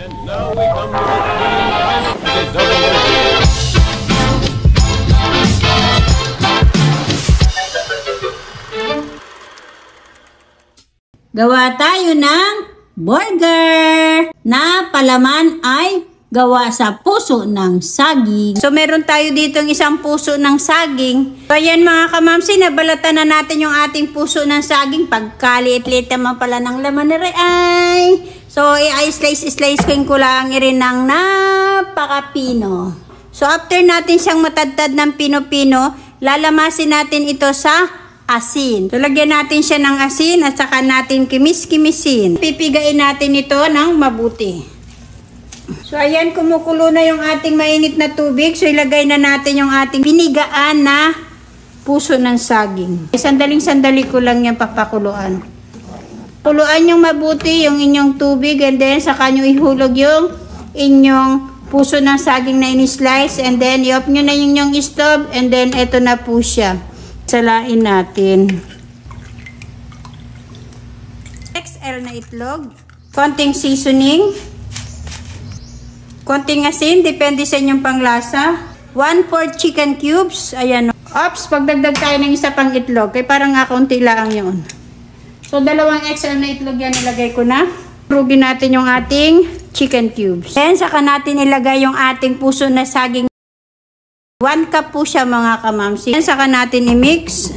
And now we come to the final deserving. Gawa tayo ng burger na palaman ay gawa sa puso ng saging. So meron tayo dito isang puso ng saging. So ayan mga kamamsi, nabalatan na natin yung ating puso ng saging. Pagkaliit-liit naman pala ng laman na ay. So i-slice ko lang rin ng napaka-pino. So after natin siyang matadtad ng pino-pino, lalamasin natin ito sa asin. So, lagyan natin siya ng asin at saka natin kimis-kimisin. Pipigain natin ito ng mabuti. So, ayan, kumukulo na yung ating mainit na tubig. So, ilagay na natin yung ating pinigaan na puso ng saging. Sandaling-sandali ko lang yan papakuluan. Kuluan yung mabuti yung inyong tubig and then saka nyo ihulog yung inyong puso ng saging na in-slice and then i-off nyo na yung inyong stove and then ito na po siya. Salain natin. XL na itlog. Konting seasoning. Konting asin. Depende sa inyong panglasa. 1/4 chicken cubes. Ayan. Ops, pagdagdag tayo ng isa pang itlog. Kaya parang nga konti lang yun. So, 2 XL na itlog yan ilagay ko na. Rugin natin yung ating chicken cubes. Then, saka natin ilagay yung ating puso na saging. 1 cup po siya mga kamamsi. Saka natin i-mix.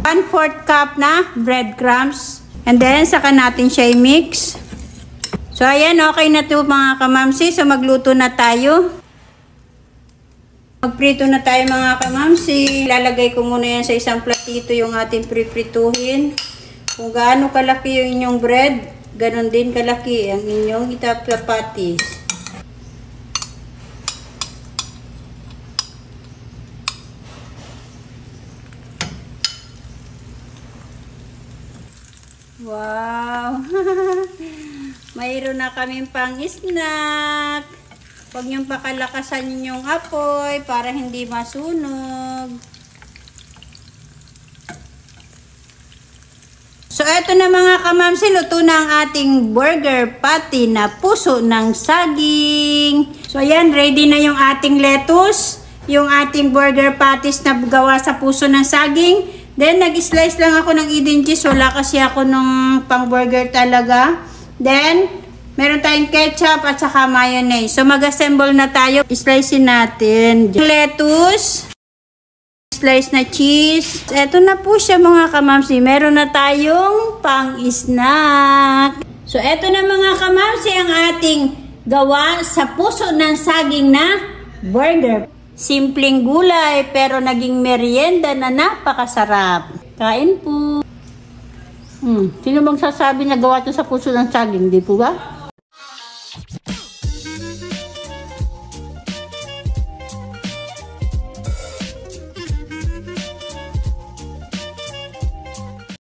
1/4 cup na breadcrumbs. And then, saka natin siya i-mix. So, ayan, okay na to mga kamamsi. So, magluto na tayo. Magprito na tayo mga kamamsi. Lalagay ko muna yan sa isang platito yung ating priprituhin. Kung gaano kalaki yung inyong bread, ganon din kalaki ang inyong itapapatis. Wow! Mayroon na kaming pang-snack. Huwag niyong pakalakasan yung apoy para hindi masunog. So, eto na mga kamamsi, luto na ang ating burger patty na puso ng saging. So, ayan, ready na yung ating lettuce, yung ating burger patties na gawa sa puso ng saging. Then, nag-slice lang ako ng Eden cheese. Wala kasi ako nung pang-burger talaga. Then, meron tayong ketchup at saka mayonnaise. So, mag-assemble na tayo. Slicein natin. Lettuce. Slice na cheese. Ito na po siya mga kamamsi. Meron na tayong pang-snack. So, ito na mga kamamsi ang ating gawa sa puso ng saging na burger. Simpleng gulay pero naging merienda na napakasarap. Kain po. Sino bang sasabi na gawa ito sa puso ng saging? Di po ba?